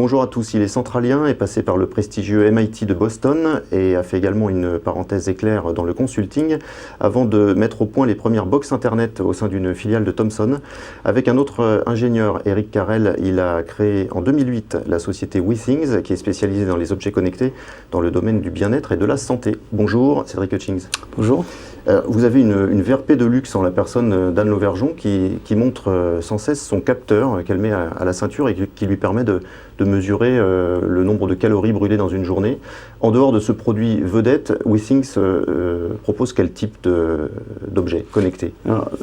Bonjour à tous, il est centralien, est passé par le prestigieux MIT de Boston et a fait également une parenthèse éclair dans le consulting avant de mettre au point les premières box internet au sein d'une filiale de Thomson. Avec un autre ingénieur, Eric Carrel, il a créé en 2008 la société WeThings qui est spécialisée dans les objets connectés dans le domaine du bien-être et de la santé. Bonjour Cédric Hutchings. Bonjour. Vous avez une VRP de luxe en la personne d'Anne Lauvergeon qui montre sans cesse son capteur qu'elle met à la ceinture et qui lui permet de mesurer le nombre de calories brûlées dans une journée. En dehors de ce produit vedette, WeThings propose quel type d'objets connectés?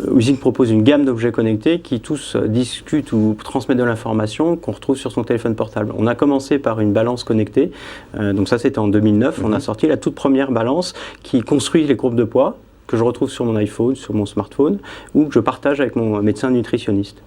WeThings propose une gamme d'objets connectés qui tous discutent ou transmettent de l'information qu'on retrouve sur son téléphone portable. On a commencé par une balance connectée, donc ça c'était en 2009. On a sorti la toute première balance qui construit les courbes de poids, que je retrouve sur mon iPhone, sur mon smartphone, ou que je partage avec mon médecin nutritionniste.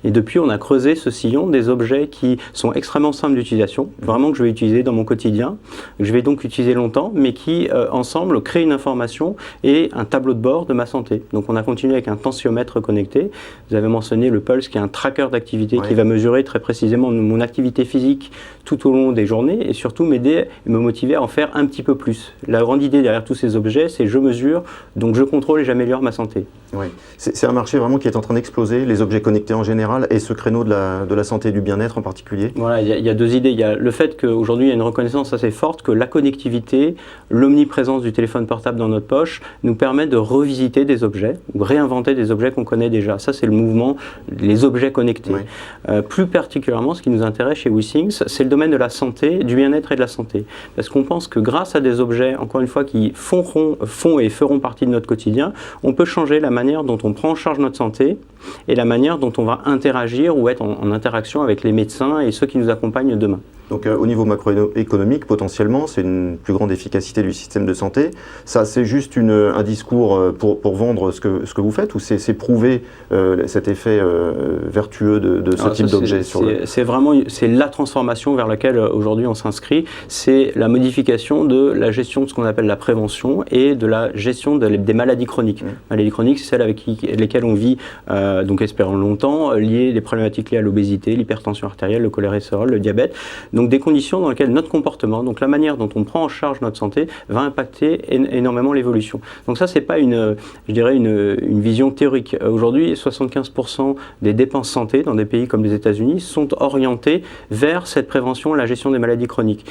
Et depuis, on a creusé ce sillon des objets qui sont extrêmement simples d'utilisation, vraiment que je vais utiliser dans mon quotidien, que je vais donc utiliser longtemps, mais qui, ensemble, créent une information et un tableau de bord de ma santé. Donc on a continué avec un tensiomètre connecté. Vous avez mentionné le Pulse, qui est un tracker d'activité qui va mesurer très précisément mon activité physique tout au long des journées et surtout m'aider et me motiver à en faire un petit peu plus. La grande idée derrière tous ces objets, c'est je mesure, donc je contrôle et j'améliore ma santé. Oui, c'est un marché vraiment qui est en train d'exploser, les objets connectés en général et ce créneau de la santé et du bien-être en particulier. Voilà, il y a deux idées. Il y a le fait qu'aujourd'hui il y a une reconnaissance assez forte que la connectivité, l'omniprésence du téléphone portable dans notre poche nous permet de revisiter des objets ou réinventer des objets qu'on connaît déjà. Ça c'est le mouvement, les objets connectés. Oui. Plus particulièrement, ce qui nous intéresse chez WeThings, c'est le domaine de la santé, du bien-être et de la santé. Parce qu'on pense que grâce à des objets, encore une fois, qui font et feront partie de notre quotidien, on peut changer la manière dont on prend en charge notre santé et la manière dont on va interagir ou être en interaction avec les médecins et ceux qui nous accompagnent demain. Donc au niveau macroéconomique, potentiellement, c'est une plus grande efficacité du système de santé. Ça, c'est juste un discours pour vendre ce que vous faites ou c'est prouver cet effet vertueux de ce type d'objet? C'est la transformation vers laquelle aujourd'hui on s'inscrit. C'est la modification de la gestion de ce qu'on appelle la prévention et de la gestion des maladies chroniques. Maladies chroniques, c'est celles avec lesquelles on vit, donc espérons longtemps, les problématiques liées à l'obésité, l'hypertension artérielle, le cholestérol, le diabète. Donc des conditions dans lesquelles notre comportement, donc la manière dont on prend en charge notre santé, va impacter énormément l'évolution. Donc ça, c'est pas une vision théorique. Aujourd'hui, 75% des dépenses santé dans des pays comme les États-Unis sont orientées vers cette prévention, la gestion des maladies chroniques.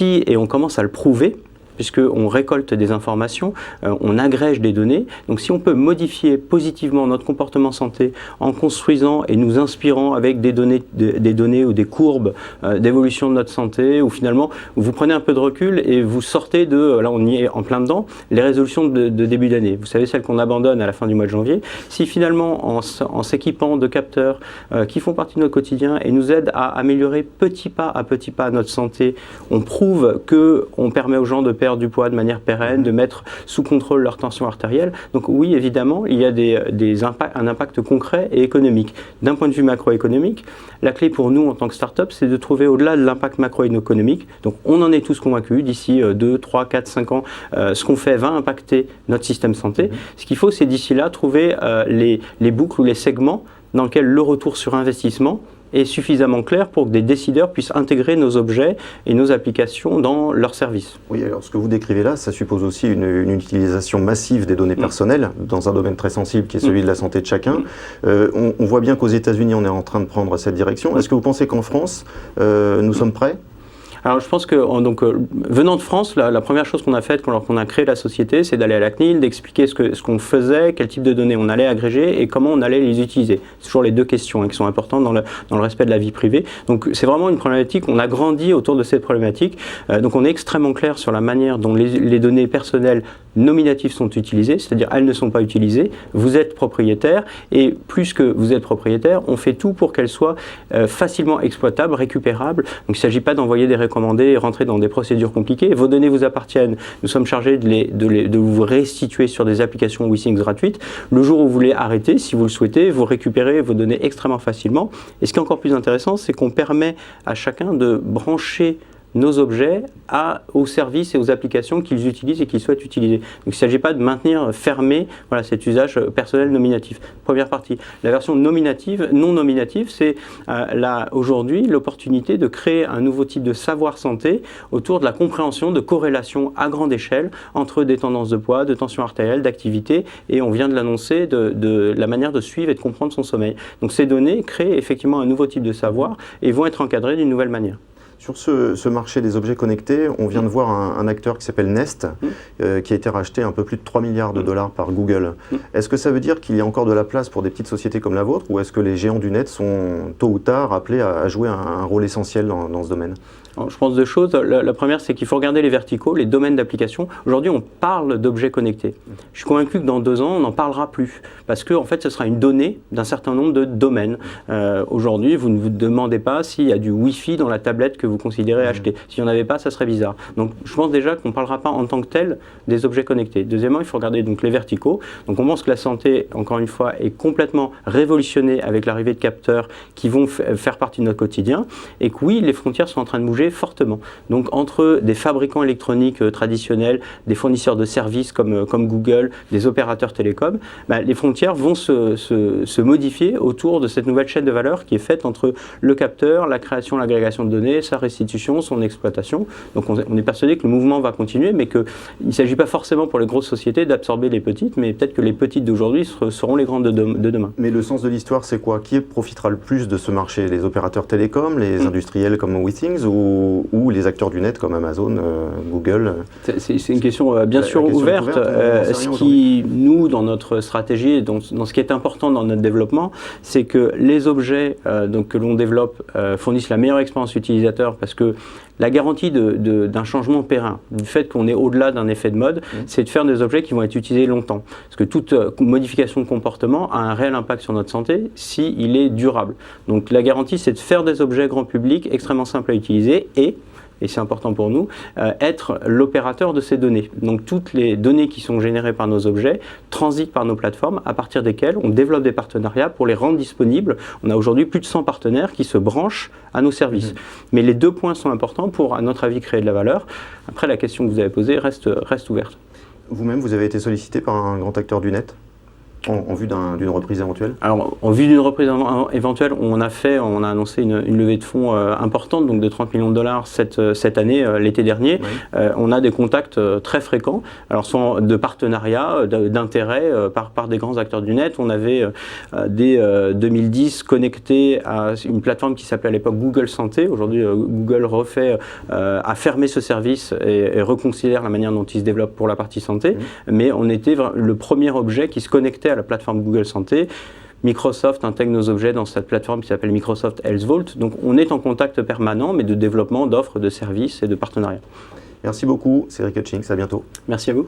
Et on commence à le prouver, puisqu'on récolte des informations, on agrège des données. Donc si on peut modifier positivement notre comportement santé en construisant et nous inspirant avec des données ou des courbes d'évolution de notre santé, ou finalement vous prenez un peu de recul et vous sortez là on y est en plein dedans, les résolutions de début d'année. Vous savez, celles qu'on abandonne à la fin du mois de janvier. Si finalement en s'équipant de capteurs qui font partie de notre quotidien et nous aident à améliorer petit pas à notre santé, on prouve qu'on permet aux gens de perdre du poids de manière pérenne, de mettre sous contrôle leur tension artérielle. Donc oui, évidemment, il y a un impact concret et économique. D'un point de vue macroéconomique, la clé pour nous en tant que start-up, c'est de trouver au-delà de l'impact macroéconomique. Donc on en est tous convaincus, d'ici 2, 3, 4, 5 ans, ce qu'on fait va impacter notre système santé. Ce qu'il faut, c'est d'ici là trouver les boucles ou les segments dans lesquels le retour sur investissement est suffisamment clair pour que des décideurs puissent intégrer nos objets et nos applications dans leurs services. Oui, alors ce que vous décrivez là, ça suppose aussi une utilisation massive des données personnelles dans un domaine très sensible qui est celui de la santé de chacun. On voit bien qu'aux États-Unis, on est en train de prendre cette direction. Est-ce que vous pensez qu'en France, nous sommes prêts ? Alors je pense que venant de France, la première chose qu'on a faite quand on a créé la société, c'est d'aller à la CNIL, d'expliquer ce qu'on faisait, quel type de données on allait agréger et comment on allait les utiliser. C'est toujours les deux questions qui sont importantes dans le respect de la vie privée. Donc c'est vraiment une problématique, on a grandi autour de cette problématique. Donc on est extrêmement clair sur la manière dont les données personnelles nominatives sont utilisées, c'est-à-dire elles ne sont pas utilisées, vous êtes propriétaire et plus que vous êtes propriétaire, on fait tout pour qu'elles soient facilement exploitables, récupérables. Donc il ne s'agit pas d'envoyer des recommandés et rentrer dans des procédures compliquées. Vos données vous appartiennent, nous sommes chargés de vous restituer sur des applications WeThings gratuites. Le jour où vous voulez arrêter, si vous le souhaitez, vous récupérez vos données extrêmement facilement. Et ce qui est encore plus intéressant, c'est qu'on permet à chacun de brancher nos objets aux services et aux applications qu'ils utilisent et qu'ils souhaitent utiliser. Donc il ne s'agit pas de maintenir fermé cet usage personnel nominatif. Première partie. La version non nominative, c'est aujourd'hui l'opportunité de créer un nouveau type de savoir santé autour de la compréhension de corrélations à grande échelle entre des tendances de poids, de tension artérielle, d'activité, et on vient de l'annoncer, de la manière de suivre et de comprendre son sommeil. Donc ces données créent effectivement un nouveau type de savoir et vont être encadrées d'une nouvelle manière. Sur ce marché des objets connectés, on vient de voir un acteur qui s'appelle Nest, qui a été racheté un peu plus de 3 milliards de dollars par Google. Est-ce que ça veut dire qu'il y a encore de la place pour des petites sociétés comme la vôtre, ou est-ce que les géants du net sont tôt ou tard appelés à jouer un rôle essentiel dans ce domaine ? Alors, je pense deux choses. La première, c'est qu'il faut regarder les verticaux, les domaines d'application. Aujourd'hui, on parle d'objets connectés. Je suis convaincu que dans 2 ans, on n'en parlera plus. Parce que, en fait, ce sera une donnée d'un certain nombre de domaines. Aujourd'hui, vous ne vous demandez pas s'il y a du Wi-Fi dans la tablette que vous considérez acheter. S'il n'y en avait pas, ça serait bizarre. Donc, je pense déjà qu'on ne parlera pas en tant que tel des objets connectés. Deuxièmement, il faut regarder donc les verticaux. Donc, on pense que la santé, encore une fois, est complètement révolutionnée avec l'arrivée de capteurs qui vont faire partie de notre quotidien. Et que oui, les frontières sont en train de bouger fortement. Donc entre des fabricants électroniques traditionnels, des fournisseurs de services comme Google, des opérateurs télécoms, les frontières vont se modifier autour de cette nouvelle chaîne de valeur qui est faite entre le capteur, la création, l'agrégation de données, sa restitution, son exploitation. Donc on est persuadé que le mouvement va continuer, mais qu'il ne s'agit pas forcément pour les grosses sociétés d'absorber les petites, mais peut-être que les petites d'aujourd'hui seront les grandes de demain. Mais le sens de l'histoire, c'est quoi? Qui profitera le plus de ce marché? Les opérateurs télécoms, les industriels comme WeThings ou les acteurs du net comme Amazon, Google? C'est une question bien sûr ouverte. Ce qui, nous, dans notre stratégie et dans ce qui est important dans notre développement, c'est que les objets que l'on développe fournissent la meilleure expérience utilisateur, parce que la garantie d'un changement périn, du fait qu'on est au-delà d'un effet de mode, c'est de faire des objets qui vont être utilisés longtemps. Parce que toute modification de comportement a un réel impact sur notre santé s'il est durable. Donc la garantie, c'est de faire des objets grand public extrêmement simples à utiliser et c'est important pour nous, être l'opérateur de ces données. Donc toutes les données qui sont générées par nos objets transitent par nos plateformes, à partir desquelles on développe des partenariats pour les rendre disponibles. On a aujourd'hui plus de 100 partenaires qui se branchent à nos services. Mais les 2 points sont importants pour, à notre avis, créer de la valeur. Après, la question que vous avez posée reste ouverte. Vous-même, vous avez été sollicité par un grand acteur du net en vue d'une reprise éventuelle? Alors, en vue d'une reprise éventuelle, on a annoncé une levée de fonds importante, donc de 30 millions de dollars cette année, l'été dernier. Oui. On a des contacts très fréquents, alors soit de partenariats, d'intérêt par des grands acteurs du net. On avait dès 2010 connecté à une plateforme qui s'appelait à l'époque Google Santé. Aujourd'hui, Google a fermé ce service et reconsidère la manière dont il se développe pour la partie santé. Mais on était le premier objet qui se connectait à la plateforme Google Santé. Microsoft intègre nos objets dans cette plateforme qui s'appelle Microsoft Health Vault. Donc on est en contact permanent, mais de développement d'offres, de services et de partenariats. Merci beaucoup, Cédric Hutchings, à bientôt. Merci à vous.